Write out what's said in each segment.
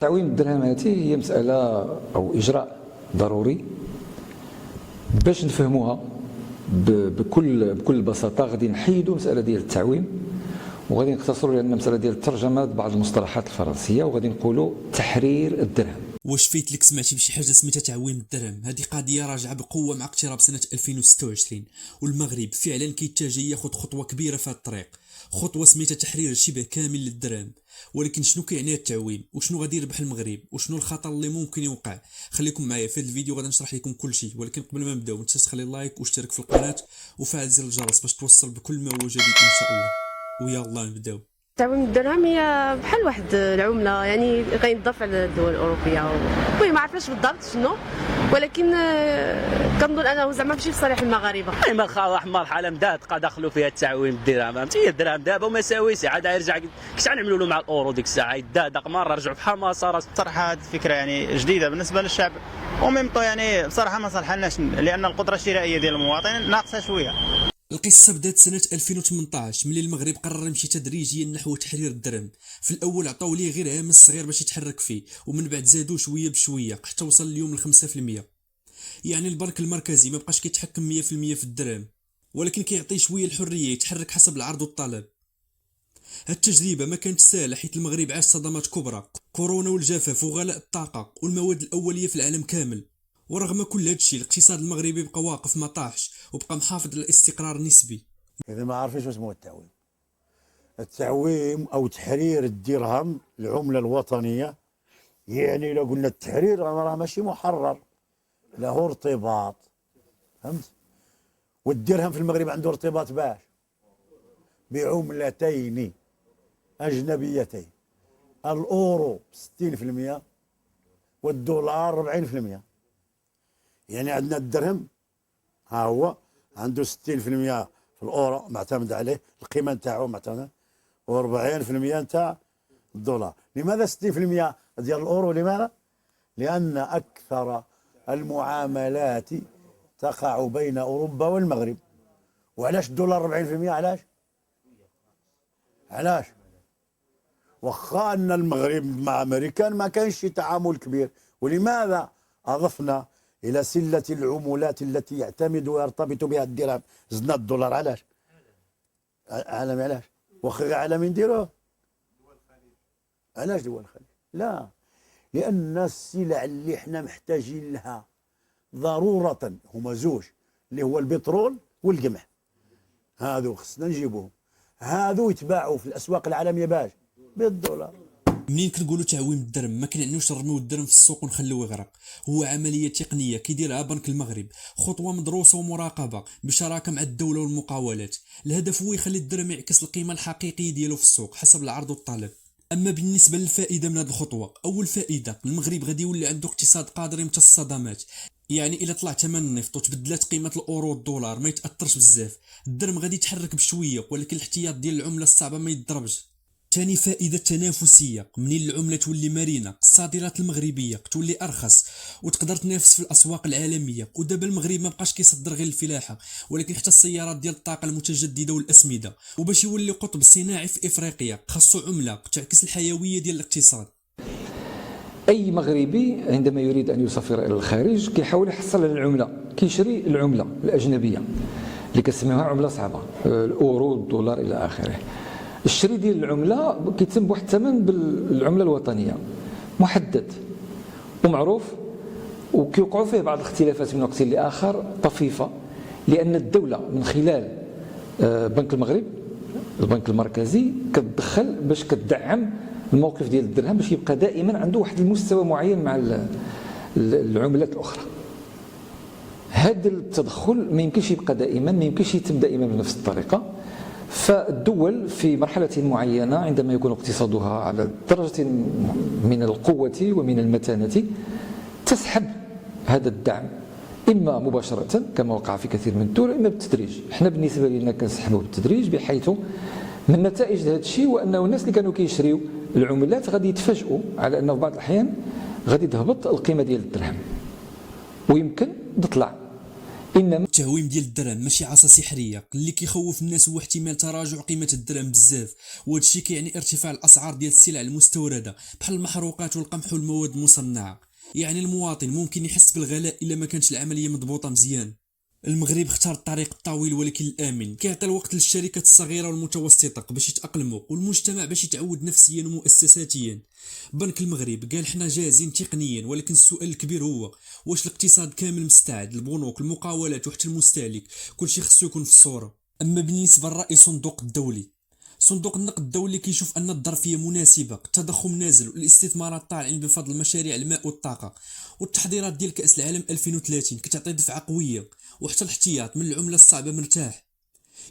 تعويم الدرهم هذه هي مسألة أو إجراء ضروري باش نفهموها بكل بساطة. غادي نحيدوا مسألة ديال التعويم وغادي نقتصروا لأن مسألة ديال الترجمة بعض المصطلحات الفرنسية وغادي نقولوا تحرير الدرهم. واش فايت لك سمعتي بشي حاجه سميتها تعويم الدرهم؟ هذه قضيه راجعه بقوه مع اقتراب سنه 2026 والمغرب فعلا كيتجه ياخذ خطوه كبيره في هذا الطريق، خطوه سميتها تحرير شبه كامل للدرهم. ولكن شنو كيعني التعويم وشنو غادي يربح المغرب وشنو الخطر اللي ممكن يوقع؟ خليكم معايا في هذا الفيديو غادي نشرح لكم كل شيء. ولكن قبل ما نبداو نتنساش تخلي لايك واشترك في القناه وفعل زر الجرس باش توصل بكل ما هو جديد ان شاء الله. ويلا نبداو. تعويم الدرهم هي بحال واحد العمله، يعني غينضاف على الدول الاوروبيه. المهم ما عرفناش بالضبط شنو، ولكن كنظن انه زعما ماشي في صالح المغاربه. ما خا مرحله مدادقه دخلوا فيها التعويم الدرهم، فهمتي؟ الدرهم دابا ومساويس عاد يرجع كيش غنعملوا له مع الاورو ديك الساعه يدادق مره رجعوا بحال ما صار. صراحه هذه الفكره يعني جديده بالنسبه للشعب وميمطو، يعني بصراحه ما صالحناش لان القدره الشرائيه ديال المواطن ناقصه شويه. القصه بدات سنه 2018 ملي المغرب قرر يمشي تدريجيا نحو تحرير الدرهم. في الاول عطاو ليه غير هامش صغير باش يتحرك فيه، ومن بعد زادوا شويه بشويه حتى وصل اليوم ل 5%. يعني البنك المركزي ما بقاش كيتحكم 100% في الدرهم، ولكن كيعطي شويه الحريه يتحرك حسب العرض والطلب. التجربه ما كانت سهله حيت المغرب عاش صدمات كبرى، كورونا والجفاف وغلاء الطاقه والمواد الاوليه في العالم كامل. ورغم كل هذا الشيء الاقتصاد المغربي بقى واقف ما طاحش وبقى محافظ على الاستقرار النسبي. إذا ما عارفينش واش هو التعويم أو تحرير الدرهم العملة الوطنية، يعني لو قلنا التحرير راه ماشي محرر، له ارتباط، فهمت؟ والدرهم في المغرب عنده ارتباط باش بعملتين أجنبيتين، الأورو 60% والدولار 40%. يعني عندنا الدرهم ها هو عنده 60% في الأورو معتمد عليه القيمة نتاعو معتمد، و40% نتاع الدولار. لماذا 60% ديال الأورو؟ لماذا؟ لأن أكثر المعاملات تقع بين أوروبا والمغرب. وعلاش الدولار 40%؟ علاش؟ واخا أن المغرب مع أمريكان ما كانش تعامل كبير، ولماذا أضفنا إلى سلة العملات التي يعتمد ويرتبط بها الدرهم زدنا الدولار؟ علاش؟ عالمي علاش؟ واخا عالمي نديروه. علاش دول الخليج؟ لا، لأن السلع اللي احنا محتاجين لها ضرورة هما زوج، اللي هو البترول والقمح. هذو خصنا نجيبوهم، هذو يتباعوا في الأسواق العالمية باش بالدولار. منين كنقولوا تعويم الدرهم ما كنعنيوش نرميو الدرهم في السوق ونخلوه يغرق، هو عمليه تقنيه كيديرها بنك المغرب، خطوه مدروسه ومراقبه بشراكه مع الدوله والمقاولات. الهدف هو يخلي الدرهم يعكس القيمه الحقيقيه ديالو في السوق حسب العرض والطلب. اما بالنسبه للفائده من هذه الخطوه، اول فائده المغرب غادي يولي عنده اقتصاد قادر يمتص الصدمات. يعني الا طلع ثمن النفط وتبدلات قيمه الاورو والدولار ما يتاثرش بزاف، الدرهم غادي يتحرك بشويه ولكن الاحتياط ديال العمله الصعبه ما يتضربش. ثاني فائده التنافسيه، منين العمله تولي مرنه الصادرات المغربيه تولي ارخص وتقدر تنافس في الاسواق العالميه. ودابا المغرب ما بقاش كيصدر غير الفلاحه ولكن حتى السيارات ديال الطاقه المتجدده والاسمده. وباش يولي قطب صناعي في افريقيا خاصو عمله تعكس الحيويه ديال الاقتصاد. أي مغربي عندما يريد أن يسافر إلى الخارج كيحاول يحصل على العملة، كيشري العملة الأجنبية اللي كنسميوها عملة صعبة، الأورو والدولار إلى آخره. الشري ديال العمله كيتم بواحد الثمن بالعمله الوطنيه محدد ومعروف، وكيوقعوا فيه بعض الاختلافات من وقت لاخر طفيفه، لان الدوله من خلال بنك المغرب البنك المركزي كتدخل باش كتدعم الموقف ديال الدرهم باش يبقى دائما عنده واحد المستوى معين مع العملات الاخرى. هذا التدخل ما يمكنش يبقى دائما، ما يمكنش يتم دائما بنفس الطريقه. فالدول في مرحلة معينة عندما يكون اقتصادها على درجة من القوة ومن المتانة تسحب هذا الدعم، إما مباشرة كما وقع في كثير من الدول، إما بالتدريج. احنا بالنسبة لنا كنسحبه بالتدريج، بحيث من نتائج هذا الشيء وأنه الناس اللي كانوا كيشريوا العملات غادي يتفاجئوا على أنه في بعض الأحيان غادي تهبط القيمة ديال الدرهم ويمكن تطلع. إنما التعويم ديال الدرهم ماشي عصا سحريه، اللي كيخوف الناس هو احتمال تراجع قيمه الدرهم بزاف، وهذا الشيء كيعني ارتفاع الاسعار ديال السلع المستورده بحال المحروقات والقمح والمواد المصنعه. يعني المواطن ممكن يحس بالغلاء الا ما كانتش العمليه مضبوطه مزيان. المغرب اختار الطريق الطويل ولكن الامن، كيعطي الوقت للشركات الصغيره والمتوسطه باش يتاقلموا، والمجتمع باش يتعود نفسيا ومؤسساتيا. بنك المغرب قال حنا جاهزين تقنيا، ولكن السؤال الكبير هو واش الاقتصاد كامل مستعد؟ البنوك، المقاولات وحتى المستهلك، كلشي خصو يكون في الصوره. اما بالنسبه للرأي الصندوق الدولي، صندوق النقد الدولي كيشوف ان الظرفيه مناسبه، التضخم نازل والاستثمارات طالعين بفضل مشاريع الماء والطاقه، والتحضيرات ديال كاس العالم 2030 كتعطي دفعه قويه، وحتى الاحتياط من العمله الصعبه مرتاح.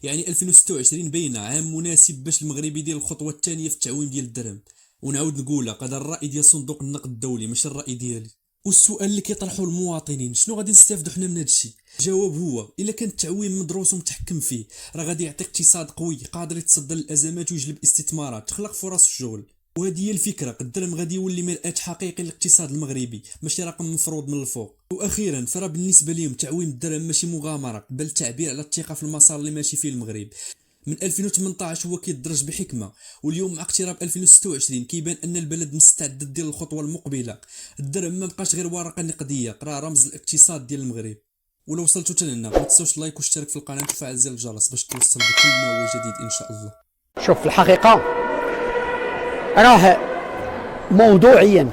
يعني 2026 باينه عام مناسب باش المغرب يدير الخطوه الثانيه في التعويم ديال الدرهم. ونعاود نقولها، هذا الراي ديال صندوق النقد الدولي ماشي الراي ديالي. والسؤال اللي كيطرحوه المواطنين، شنو غادي نستافدوا حنا من هذا الشيء؟ الجواب هو الا كان التعويم مدروس ومتحكم فيه راه غادي يعطي اقتصاد قوي قادر يتصدى للازمات ويجلب استثمارات تخلق فرص الشغل. وهذه هي الفكره، الدرهم غادي يولي مرآة حقيقي للاقتصاد المغربي ماشي رقم مفروض من الفوق. واخيرا فرا بالنسبه لهم تعويم الدرهم ماشي مغامره، بل تعبير على الثقه في المسار اللي ماشي فيه المغرب. من 2018 هو كيدرج بحكمه، واليوم مع اقتراب 2026 كيبان ان البلد مستعد ديال الخطوه المقبله. الدرهم ما بقاش غير ورقه نقديه، راه رمز الاقتصاد ديال المغرب. ولو وصلتوا حتى لهنا ما تنساوش لايك واشترك في القناه وفعل زر الجرس باش توصل بكل ما هو جديد ان شاء الله. شوف في الحقيقة راه موضوعيا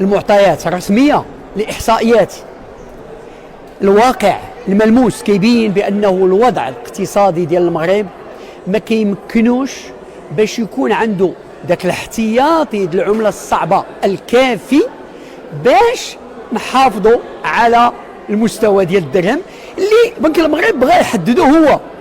المعطيات الرسمية لإحصائيات الواقع الملموس كيبين بأنه الوضع الاقتصادي ديال المغرب ما كيمكنوش باش يكون عنده داك الاحتياطي ديال العملة الصعبة الكافي باش نحافظوا على المستوى ديال الدرهم اللي بنك المغرب بغى يحددوه هو.